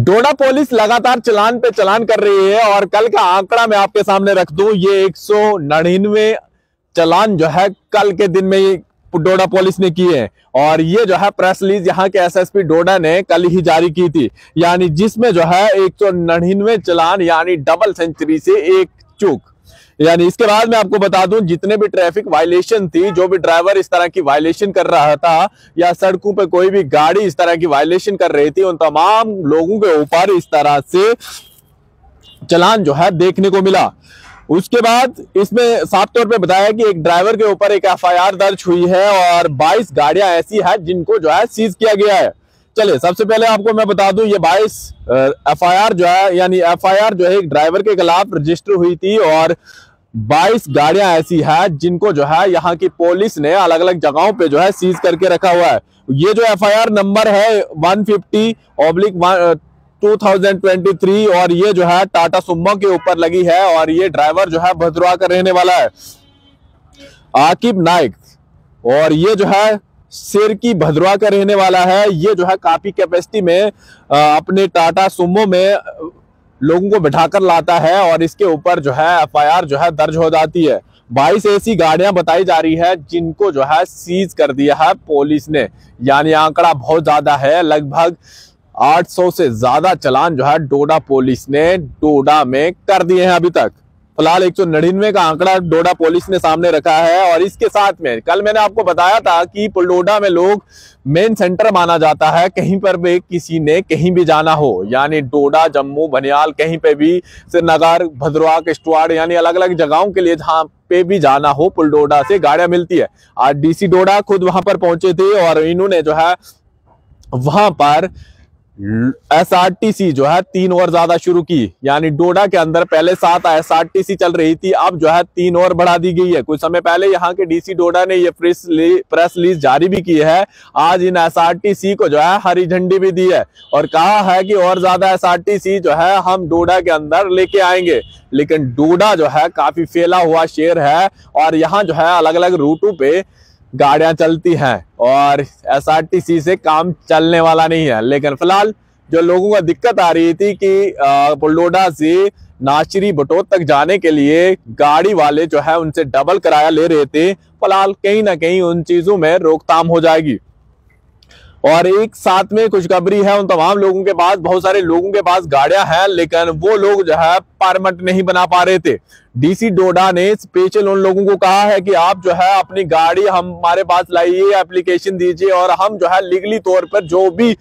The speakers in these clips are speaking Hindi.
डोडा पुलिस लगातार चालान पे चालान कर रही है और कल का आंकड़ा मैं आपके सामने रख दूं, ये 199 चालान जो है कल के दिन में डोडा पुलिस ने किए हैं। और ये जो है प्रेस रिलीज यहाँ के एसएसपी डोडा ने कल ही जारी की थी, यानी जिसमें जो है 199 चालान यानी डबल सेंचुरी से एक चूक। यानी इसके बाद मैं आपको बता दूं, जितने भी ट्रैफिक वायलेशन थी, जो भी ड्राइवर इस तरह की वायलेशन कर रहा था या सड़कों पे कोई भी गाड़ी इस तरह की वायलेशन कर रही थी, उन तमाम लोगों के ऊपर इस तरह से चालान जो है देखने को मिला। उसके बाद इसमें साफ तौर पे बताया कि एक ड्राइवर के ऊपर एक एफआईआर दर्ज हुई है और 22 गाड़ियां ऐसी हैं जिनको जो है सीज किया गया है। चलिए सबसे पहले आपको मैं बता दूं, ये 22 एफआईआर जो है, यानी एफआईआर जो है एक ड्राइवर के खिलाफ रजिस्टर हुई थी और 22 गाड़ियां ऐसी है जिनको जो है यहाँ की पुलिस ने अलग अलग जगहों पे जो है सीज करके रखा हुआ है। ये जो एफआईआर नंबर है 150/2023 और ये जो है टाटा सुमो के ऊपर लगी है और ये ड्राइवर जो है भद्रवाह का रहने वाला है, आकिब नाइक, और ये जो है सिर की भद्रवाह का रहने वाला है। ये जो है काफी कैपेसिटी में अपने टाटा सुमो में लोगों को बिठाकर लाता है और इसके ऊपर जो है एफआईआर जो है दर्ज हो जाती है। 22 ऐसी गाड़ियां बताई जा रही है जिनको जो है सीज कर दिया है पुलिस ने, यानी आंकड़ा बहुत ज्यादा है। लगभग 800 से ज्यादा चालान जो है डोडा पुलिस ने डोडा में कर दिए हैं अभी तक। फिलहाल 199 का आंकड़ा डोडा पुलिस ने सामने रखा है। और इसके साथ में कल मैंने आपको बताया था कि डोडा में लोग मेन सेंटर माना जाता है, कहीं पर भी किसी ने कहीं भी जाना हो, यानी डोडा, जम्मू, बनियाल, कहीं पे भी, श्रीनगर, भद्रवाह, किश्तवाड़, यानी अलग अलग जगहों के लिए जहां पे भी जाना हो डोडा से गाड़ियां मिलती है। आज डीसी डोडा खुद वहां पर पहुंचे थे और इन्होंने जो है वहां पर एसआरटीसी जो है 3 और ज्यादा शुरू की, यानी डोडा के अंदर पहले 7 एसआरटीसी चल रही थी, अब जो है 3 और बढ़ा दी गई है। कुछ समय पहले यहाँ के डीसी डोडा ने ये प्रेस रिलीज जारी भी की है। आज इन एसआरटीसी को जो है हरी झंडी भी दी है और कहा है कि और ज्यादा एसआरटीसी जो है हम डोडा के अंदर लेके आएंगे। लेकिन डोडा जो है काफी फैला हुआ शहर है और यहाँ जो है अलग अलग रूटों पे गाड़ियां चलती हैं और एसआरटीसी से काम चलने वाला नहीं है। लेकिन फिलहाल जो लोगों को दिक्कत आ रही थी कि डोडा से नाचरी बटोत तक जाने के लिए गाड़ी वाले जो है उनसे डबल किराया ले रहे थे, फिलहाल कहीं ना कहीं उन चीजों में रोकथाम हो जाएगी। और एक साथ में खुशखबरी है उन तमाम लोगों के पास, बहुत सारे लोगों के पास गाड़ियां हैं लेकिन वो लोग जो है परमिट नहीं बना पा रहे थे। डीसी डोडा ने स्पेशल उन लोगों को कहा है कि आप जो है अपनी गाड़ी हमारे पास लाइए, एप्लीकेशन दीजिए और हम जो है लीगली तौर पर जो भी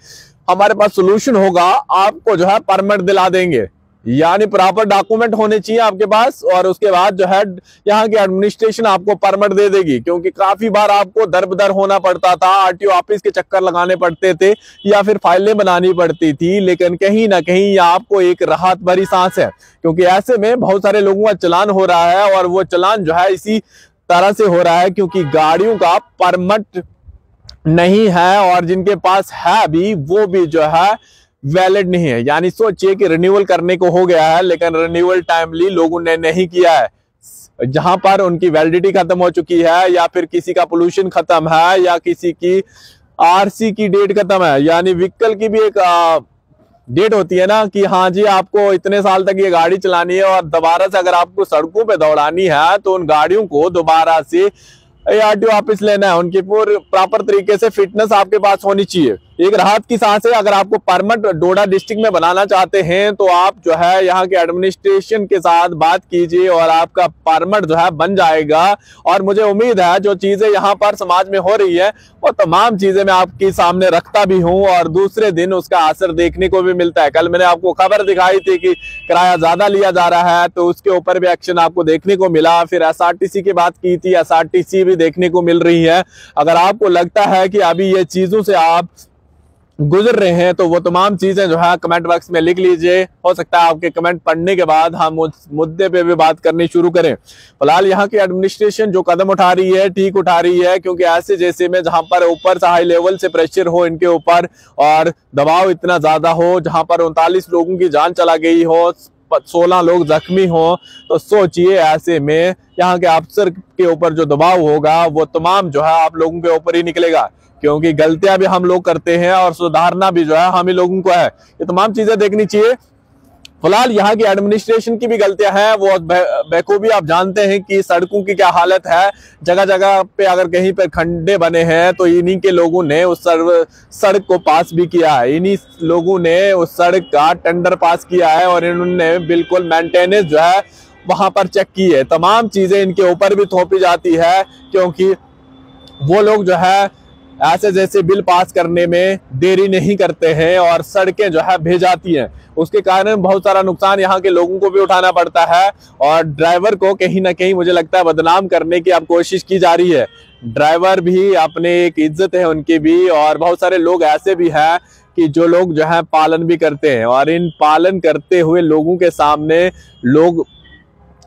हमारे पास सोल्यूशन होगा आपको जो है परमिट दिला देंगे। यानी प्रॉपर डॉक्यूमेंट होने चाहिए आपके पास और उसके बाद जो है यहाँ की एडमिनिस्ट्रेशन आपको परमिट दे देगी। क्योंकि काफी बार आपको दर बदर होना पड़ता था, आरटीओ ऑफिस के चक्कर लगाने पड़ते थे या फिर फाइलें बनानी पड़ती थी, लेकिन कहीं ना कहीं आपको एक राहत भरी सांस है क्योंकि ऐसे में बहुत सारे लोगों का चालान हो रहा है और वो चालान जो है इसी तरह से हो रहा है क्योंकि गाड़ियों का परमिट नहीं है और जिनके पास है भी वो भी जो है वैलिड नहीं है। यानी सोचिए कि रिन्यूअल करने को हो गया है लेकिन रिन्यूअल टाइमली लोगों ने नहीं किया है, जहां पर उनकी वैलिडिटी खत्म हो चुकी है या फिर किसी का पोल्यूशन खत्म है या किसी की आरसी की डेट खत्म है। यानी व्हीकल की भी एक डेट होती है ना कि हाँ जी आपको इतने साल तक ये गाड़ी चलानी है और दोबारा से अगर आपको सड़कों पे दौड़ानी है तो उन गाड़ियों को दोबारा से आरटीओ ऑफिस लेना है, उनकी पूरी प्रॉपर तरीके से फिटनेस आपके पास होनी चाहिए। एक राहत की सांस है। अगर आपको परमिट डोडा डिस्ट्रिक्ट में बनाना चाहते हैं तो आप जो है यहाँ के एडमिनिस्ट्रेशन के साथ बात कीजिए और आपका परमिट जो है बन जाएगा। और मुझे उम्मीद है जो चीजें यहाँ पर समाज में हो रही है वो तमाम चीजें मैं आपके सामने रखता भी हूँ और दूसरे दिन उसका असर देखने को भी मिलता है। कल मैंने आपको खबर दिखाई थी कि किराया ज्यादा लिया जा रहा है तो उसके ऊपर भी एक्शन आपको देखने को मिला। फिर एसआरटीसी की बात की थी, एसआरटीसी भी देखने को मिल रही है। अगर आपको लगता है कि अभी ये चीजों से आप गुजर रहे हैं तो वो तमाम चीजें जो है कमेंट बॉक्स में लिख लीजिए। हो सकता है आपके कमेंट पढ़ने के बाद हम उस मुद्दे पे भी बात करनी शुरू करें। फिलहाल यहाँ की एडमिनिस्ट्रेशन जो कदम उठा रही है ठीक उठा रही है क्योंकि ऐसे जैसे में जहां पर ऊपर से हाई लेवल से प्रेशर हो इनके ऊपर और दबाव इतना ज्यादा हो, जहां पर 39 लोगों की जान चला गई हो, 16 लोग जख्मी हो, तो सोचिए ऐसे में यहाँ के अफसर के ऊपर जो दबाव होगा वो तमाम जो है आप लोगों के ऊपर ही निकलेगा। क्योंकि गलतियां भी हम लोग करते हैं और सुधारना भी जो है हम ही लोगों को है। ये तमाम चीजें देखनी चाहिए। फिलहाल यहाँ की एडमिनिस्ट्रेशन की भी गलतियां हैं, वो बेखूबी आप जानते हैं कि सड़कों की क्या हालत है। जगह जगह पे अगर कहीं पर खड्डे बने हैं तो इन्हीं के लोगों ने उस सड़क को पास भी किया है, इन्हीं लोगों ने उस सड़क का टेंडर पास किया है और इन्होंने बिल्कुल मेंटेनेंस जो है वहां पर चेक की है। तमाम चीजें इनके ऊपर भी थोपी जाती है, क्योंकि वो लोग जो है ऐसे जैसे बिल पास करने में देरी नहीं करते हैं और सड़कें जो है भेजाती हैं। उसके कारण बहुत सारा नुकसान यहाँ के लोगों को भी उठाना पड़ता है और ड्राइवर को कहीं ना कहीं मुझे लगता है बदनाम करने की अब कोशिश की जा रही है। ड्राइवर भी अपने एक इज्जत है उनकी भी, और बहुत सारे लोग ऐसे भी हैं कि जो लोग जो है पालन भी करते हैं, और इन पालन करते हुए लोगों के सामने लोग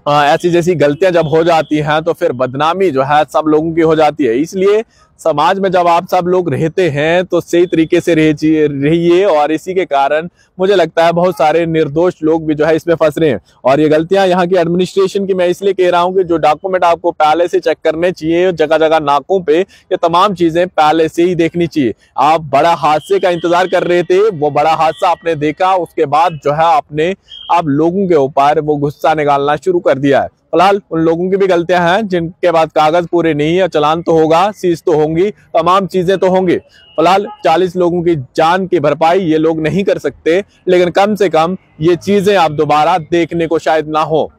ऐसी जैसी गलतियां जब हो जाती हैं तो फिर बदनामी जो है सब लोगों की हो जाती है। इसलिए समाज में जब आप सब लोग रहते हैं तो सही तरीके से रहिए, और इसी के कारण मुझे लगता है बहुत सारे निर्दोष लोग भी जो है इसमें फंस रहे हैं। और ये गलतियां यहाँ की एडमिनिस्ट्रेशन की मैं इसलिए कह रहा हूँ कि जो डॉक्यूमेंट आपको पहले से चेक करने चाहिए, जगह जगह नाकों पे ये तमाम चीजें पहले से ही देखनी चाहिए। आप बड़ा हादसे का इंतजार कर रहे थे, वो बड़ा हादसा आपने देखा, उसके बाद जो है आपने अब लोगों के ऊपर वो गुस्सा निकालना शुरू कर दिया है। फिलहाल उन लोगों की भी गलतियां हैं जिनके बाद कागज पूरे नहीं है, चालान तो होगा, सीज तो होंगी, तमाम चीजें तो होंगी। फिलहाल 40 लोगों की जान की भरपाई ये लोग नहीं कर सकते, लेकिन कम से कम ये चीजें आप दोबारा देखने को शायद ना हो।